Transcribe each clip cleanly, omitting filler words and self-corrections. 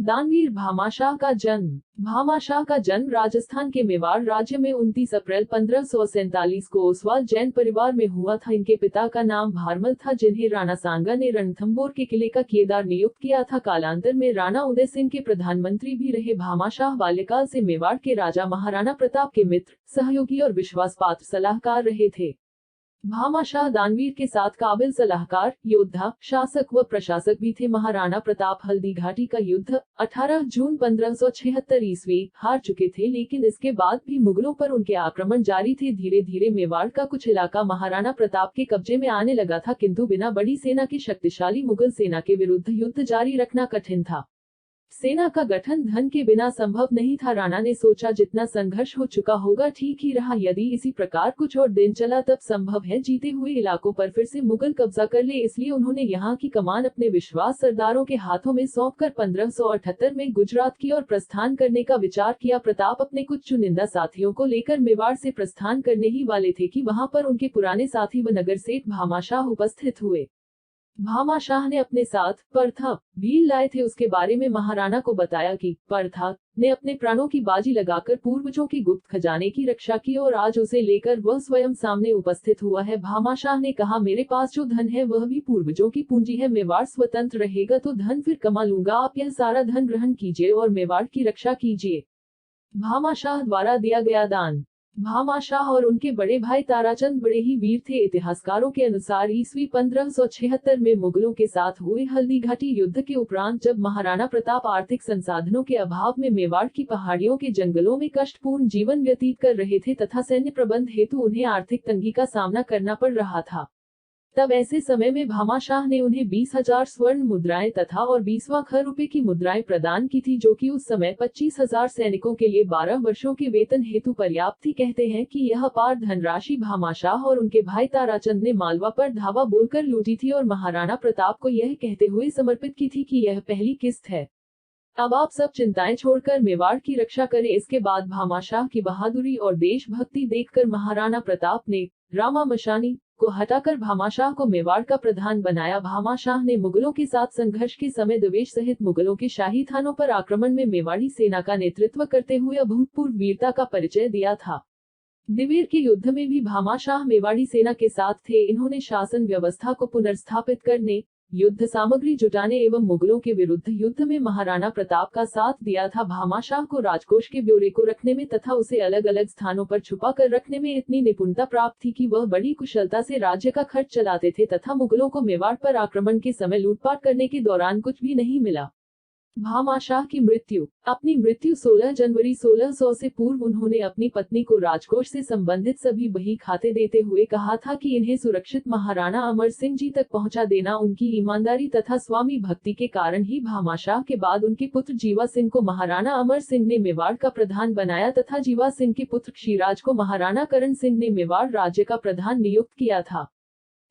दानवीर भामाशाह का जन्म। भामाशाह का जन्म राजस्थान के मेवाड़ राज्य में 29 अप्रैल 1547 को ओसवाल जैन परिवार में हुआ था। इनके पिता का नाम भारमल था, जिन्हें राणा सांगा ने रणथंभौर के किले का किलेदार नियुक्त किया था। कालांतर में राणा उदय सिंह के प्रधानमंत्री भी रहे। भामाशाह बाल्यकाल से मेवाड़ के राजा महाराणा प्रताप के मित्र, सहयोगी और विश्वास पात्र सलाहकार रहे थे। भामाशाह दानवीर के साथ काबिल सलाहकार, योद्धा, शासक व प्रशासक भी थे। महाराणा प्रताप हल्दी घाटी का युद्ध 18 जून 1576 ईस्वी हार चुके थे, लेकिन इसके बाद भी मुगलों पर उनके आक्रमण जारी थे। धीरे धीरे मेवाड़ का कुछ इलाका महाराणा प्रताप के कब्जे में आने लगा था, किंतु बिना बड़ी सेना के शक्तिशाली मुगल सेना के विरुद्ध युद्ध जारी रखना कठिन था। सेना का गठन धन के बिना संभव नहीं था। राणा ने सोचा, जितना संघर्ष हो चुका होगा ठीक ही रहा, यदि इसी प्रकार कुछ और दिन चला तब संभव है जीते हुए इलाकों पर फिर से मुगल कब्जा कर ले। इसलिए उन्होंने यहाँ की कमान अपने विश्वास सरदारों के हाथों में सौंपकर 1578 में गुजरात की ओर प्रस्थान करने का विचार किया। प्रताप अपने कुछ चुनिंदा साथियों को लेकर मेवाड़ से प्रस्थान करने ही वाले थे कि वहां पर उनके पुराने साथी व नगर सेठ भामाशाह उपस्थित हुए। भामाशाह ने अपने साथ परथा भील लाए थे। उसके बारे में महाराणा को बताया कि परथा ने अपने प्राणों की बाजी लगाकर पूर्वजों की गुप्त खजाने की रक्षा की और आज उसे लेकर वह स्वयं सामने उपस्थित हुआ है। भामाशाह ने कहा, मेरे पास जो धन है वह भी पूर्वजों की पूंजी है। मेवाड़ स्वतंत्र रहेगा तो धन फिर कमा लूंगा। आप यह सारा धन ग्रहण कीजिए और मेवाड़ की रक्षा कीजिए। भामाशाह द्वारा दिया गया दान। भामाशाह और उनके बड़े भाई ताराचंद बड़े ही वीर थे। इतिहासकारों के अनुसार ईस्वी 1576 में मुगलों के साथ हुए हल्दी घाटी युद्ध के उपरांत जब महाराणा प्रताप आर्थिक संसाधनों के अभाव में मेवाड़ की पहाड़ियों के जंगलों में कष्टपूर्ण जीवन व्यतीत कर रहे थे तथा सैन्य प्रबंध हेतु उन्हें आर्थिक तंगी का सामना करना पड़ रहा था, तब ऐसे समय में भामाशाह ने उन्हें 20,000 स्वर्ण मुद्राएं तथा और 20वां खर रुपए की मुद्राएं प्रदान की थी, जो कि उस समय 25,000 सैनिकों के लिए 12 वर्षों के वेतन हेतु पर्याप्त थी। कहते हैं कि यह अपार धनराशि भामाशाह और उनके भाई ताराचंद ने मालवा पर धावा बोलकर लूटी थी और महाराणा प्रताप को यह कहते हुए समर्पित की थी कि यह पहली किस्त है। अब आप सब चिंताएं छोड़कर मेवाड़ की रक्षा करें। इसके बाद भामाशाह की बहादुरी और देशभक्ति देखकर महाराणा प्रताप ने रामा मशानी को हटाकर भामाशाह को मेवाड़ का प्रधान बनाया। भामाशाह ने मुगलों के साथ संघर्ष के समय द्वेष सहित मुगलों के शाही थानों पर आक्रमण में मेवाड़ी सेना का नेतृत्व करते हुए अभूतपूर्व वीरता का परिचय दिया था। दिवेर के युद्ध में भी भामाशाह मेवाड़ी सेना के साथ थे। इन्होंने शासन व्यवस्था को पुनर्स्थापित करने, युद्ध सामग्री जुटाने एवं मुगलों के विरुद्ध युद्ध में महाराणा प्रताप का साथ दिया था। भामाशाह को राजकोष के ब्यौरे को रखने में तथा उसे अलग अलग स्थानों पर छुपा कर रखने में इतनी निपुणता प्राप्त थी कि वह बड़ी कुशलता से राज्य का खर्च चलाते थे तथा मुगलों को मेवाड़ पर आक्रमण के समय लूटपाट करने के दौरान कुछ भी नहीं मिला। भामाशाह की मृत्यु। अपनी मृत्यु 16 जनवरी 1600 से पूर्व उन्होंने अपनी पत्नी को राजकोष से संबंधित सभी बही खाते देते हुए कहा था कि इन्हें सुरक्षित महाराणा अमर सिंह जी तक पहुंचा देना। उनकी ईमानदारी तथा स्वामी भक्ति के कारण ही भामाशाह के बाद उनके पुत्र जीवा सिंह को महाराणा अमर सिंह ने मेवाड़ का प्रधान बनाया तथा जीवा सिंह के पुत्र क्षीराज को महाराणा करण सिंह ने मेवाड़ राज्य का प्रधान नियुक्त किया था।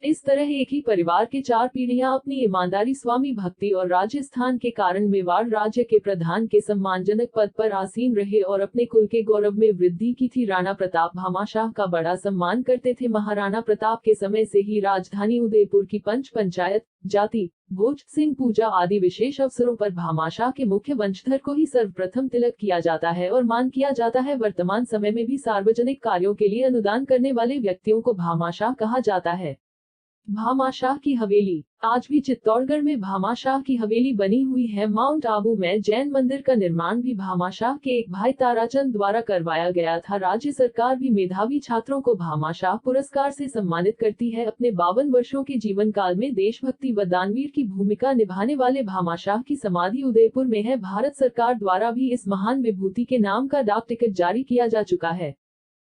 इस तरह एक ही परिवार के 4 पीढ़ियां अपनी ईमानदारी, स्वामी भक्ति और राजस्थान के कारण मेवाड़ राज्य के प्रधान के सम्मानजनक पद पर आसीन रहे और अपने कुल के गौरव में वृद्धि की थी। राणा प्रताप भामाशाह का बड़ा सम्मान करते थे। महाराणा प्रताप के समय से ही राजधानी उदयपुर की पंच पंचायत, जाति, भोज, सिंह पूजा आदि विशेष अवसरों पर भामाशाह के मुख्य वंशधर को ही सर्वप्रथम तिलक किया जाता है और मान किया जाता है। वर्तमान समय में भी सार्वजनिक कार्यों के लिए अनुदान करने वाले व्यक्तियों को भामाशाह कहा जाता है। भामाशाह की हवेली। आज भी चित्तौड़गढ़ में भामाशाह की हवेली बनी हुई है। माउंट आबू में जैन मंदिर का निर्माण भी भामाशाह के एक भाई ताराचंद द्वारा करवाया गया था। राज्य सरकार भी मेधावी छात्रों को भामाशाह पुरस्कार से सम्मानित करती है। अपने 52 वर्षों के जीवन काल में देशभक्ति व दानवीर की भूमिका निभाने वाले भामाशाह की समाधि उदयपुर में है। भारत सरकार द्वारा भी इस महान विभूति के नाम का डाक टिकट जारी किया जा चुका है।